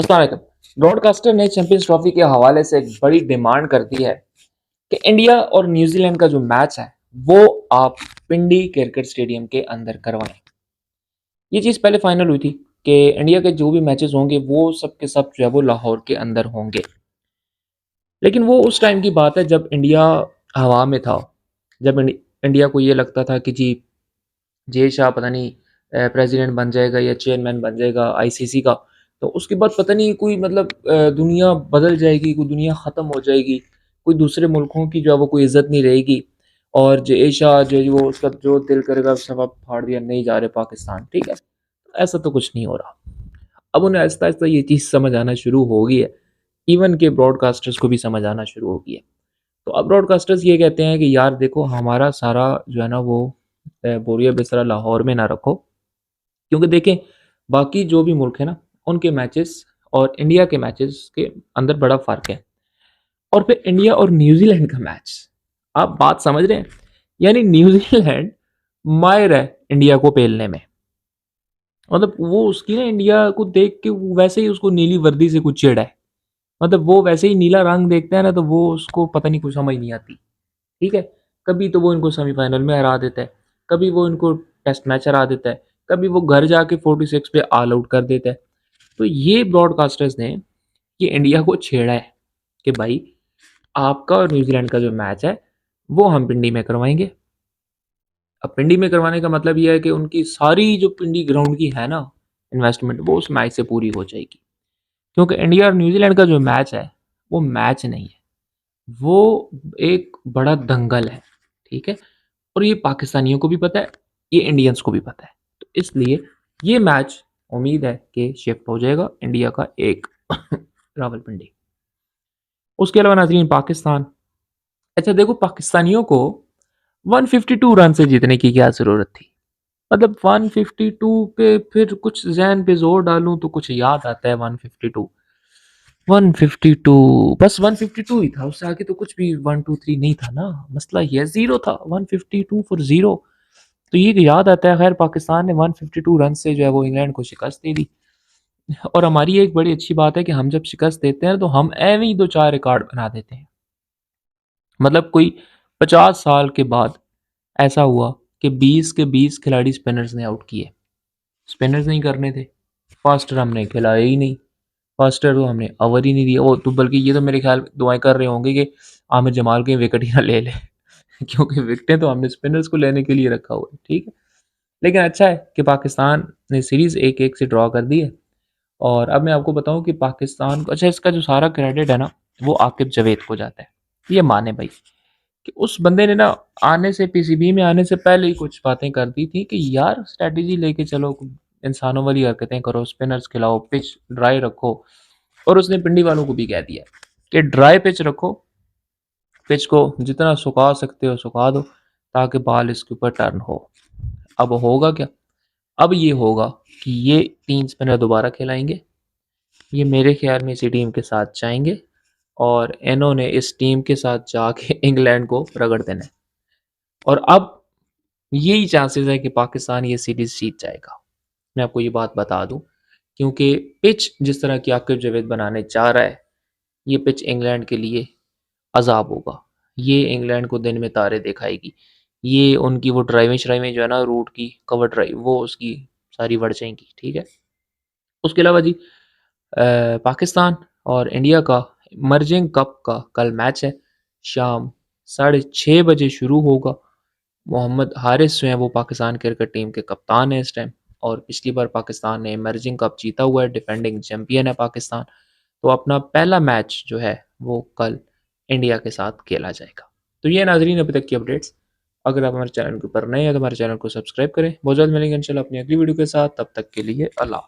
अस्सलाम वालेकुम। ब्रॉडकास्टर ने चैंपियंस ट्रॉफी के हवाले से एक बड़ी डिमांड कर दी है कि इंडिया और न्यूजीलैंड का जो मैच है वो आप पिंडी क्रिकेट स्टेडियम के अंदर करवाएं। ये चीज़ पहले फाइनल हुई थी कि इंडिया के जो भी मैचेस होंगे वो सब के सब जो है वो लाहौर के अंदर होंगे। लेकिन वो उस टाइम की बात है जब इंडिया हवा में था, जब इंडिया को ये लगता था कि जी जय शाह पता नहीं प्रेसिडेंट बन जाएगा या चेयरमैन बन जाएगा आईसीसी का। तो उसके बाद पता नहीं कोई मतलब दुनिया बदल जाएगी, कोई दुनिया ख़त्म हो जाएगी, कोई दूसरे मुल्कों की जो है वो कोई इज़्ज़त नहीं रहेगी और जय शाह जो है वो उसका जो दिल करेगा सब आप फाड़ दिया, नहीं जा रहे पाकिस्तान, ठीक है। ऐसा तो कुछ नहीं हो रहा। अब उन्हें आहिस्ता आहिस्ता ये चीज़ समझ आना शुरू हो गई है, इवन के ब्रॉडकास्टर्स को भी समझ आना शुरू हो गई है। तो अब ब्रॉडकास्टर्स ये कहते हैं कि यार देखो हमारा सारा जो है ना वो बोरिया बिस्तरा लाहौर में ना रखो, क्योंकि देखें बाकी जो भी मुल्क है ना उनके मैचेस और इंडिया के मैचेस के अंदर बड़ा फ़र्क है। और फिर इंडिया और न्यूजीलैंड का मैच, आप बात समझ रहे हैं, यानी न्यूजीलैंड माहिर है इंडिया को पेलने में। मतलब वो उसकी ना इंडिया को देख के वो वैसे ही उसको नीली वर्दी से कुछ चिढ़ है। मतलब वो वैसे ही नीला रंग देखता है ना तो वो उसको पता नहीं कुछ समझ नहीं आती, ठीक है। कभी तो वो इनको सेमीफाइनल में हरा देता है, कभी वो इनको टेस्ट मैच हरा देता है, कभी वो घर जाके 46 पे ऑल आउट कर देता है। तो ये ब्रॉडकास्टर्स ने ये इंडिया को छेड़ा है कि भाई आपका और न्यूजीलैंड का जो मैच है वो हम पिंडी में करवाएंगे। अब पिंडी में करवाने का मतलब ये है कि उनकी सारी जो पिंडी ग्राउंड की है ना इन्वेस्टमेंट वो उस मैच से पूरी हो जाएगी, क्योंकि इंडिया और न्यूजीलैंड का जो मैच है वो मैच नहीं है, वो एक बड़ा दंगल है, ठीक है। और ये पाकिस्तानियों को भी पता है, ये इंडियंस को भी पता है। तो इसलिए ये मैच उम्मीद है कि शिफ्ट हो जाएगा इंडिया का एक रावलपिंडी। उसके अलावा नाज़रीन पाकिस्तान, अच्छा देखो पाकिस्तानियों को 152 रन से जीतने की क्या ज़रूरत थी। मतलब 152 पे फिर कुछ जहन पे जोर डालूं तो कुछ याद आता है 152, 152 बस 152 ही था, उससे आगे तो कुछ भी 1 2 3 नहीं था ना। मसला ये जीरो था, 152 फॉर जीरो। तो ये याद आता है। खैर पाकिस्तान ने 152 रन से जो है वो इंग्लैंड को शिकस्त दे दी। और हमारी एक बड़ी अच्छी बात है कि हम जब शिकस्त देते हैं तो हम एवं ही 2 4 रिकॉर्ड बना देते हैं। मतलब कोई 50 साल के बाद ऐसा हुआ कि 20 के 20 खिलाड़ी स्पिनर्स ने आउट किए। स्पिनर्स नहीं करने थे, फास्टर हमने खिलाया ही नहीं, फास्टर तो हमने ओवर ही नहीं दिया। वो तो बल्कि ये तो मेरे ख्याल दुआएं कर रहे होंगे कि आमिर जमाल के विकेट ही ना ले ले क्योंकि विकेटें तो हमने स्पिनर्स को लेने के लिए रखा हुआ है, ठीक है। लेकिन अच्छा है कि पाकिस्तान ने सीरीज़ 1-1 से ड्रॉ कर दी है। और अब मैं आपको बताऊं कि पाकिस्तान को, अच्छा इसका जो सारा क्रेडिट है ना वो आकिब जावेद को जाता है। ये माने भाई कि उस बंदे ने ना आने से, पीसीबी में आने से पहले ही कुछ बातें कर दी थी कि यार स्ट्रेटेजी लेके चलो, इंसानों वाली हरकतें करो, स्पिनर्स खिलाओ, पिच ड्राई रखो। और उसने पिंडी वालों को भी कह दिया कि ड्राई पिच रखो, पिच को जितना सुखा सकते हो सुखा दो ताकि बॉल इसके ऊपर टर्न हो। अब होगा क्या? अब ये होगा कि ये 3 स्पिनर दोबारा खिलाएंगे, ये मेरे ख्याल में इसी टीम के साथ जाएंगे और इन्होंने इस टीम के साथ जाके इंग्लैंड को रगड़ देना है। और अब यही चांसेस है कि पाकिस्तान ये सीरीज जीत जाएगा। मैं आपको ये बात बता दूं, क्योंकि पिच जिस तरह की आकिब जावेद बनाने जा रहा है, ये पिच इंग्लैंड के लिए अजाब होगा। ये इंग्लैंड को दिन में तारे दिखाएगी। ये उनकी वो ड्राइविंग श्राइविंग जो है ना रूट की कवर ड्राइव वो उसकी सारी बढ़ जाएंगी, ठीक है। उसके अलावा जी पाकिस्तान और इंडिया का मर्जिंग कप का कल मैच है, शाम 6:30 बजे शुरू होगा। मोहम्मद हारिस जो हैं वो पाकिस्तान क्रिकेट टीम के कप्तान हैं इस टाइम, और पिछली बार पाकिस्तान ने इमर्जिंग कप जीता हुआ है, डिफेंडिंग चैंपियन है पाकिस्तान। तो अपना पहला मैच जो है वो कल इंडिया के साथ खेला जाएगा। तो ये नाजरीन अभी तक की अपडेट्स। अगर आप हमारे चैनल के ऊपर नए हैं तो हमारे चैनल को सब्सक्राइब करें। बहुत जल्द मिलेंगे इंशाल्लाह अपनी अगली वीडियो के साथ, तब तक के लिए अल्लाह।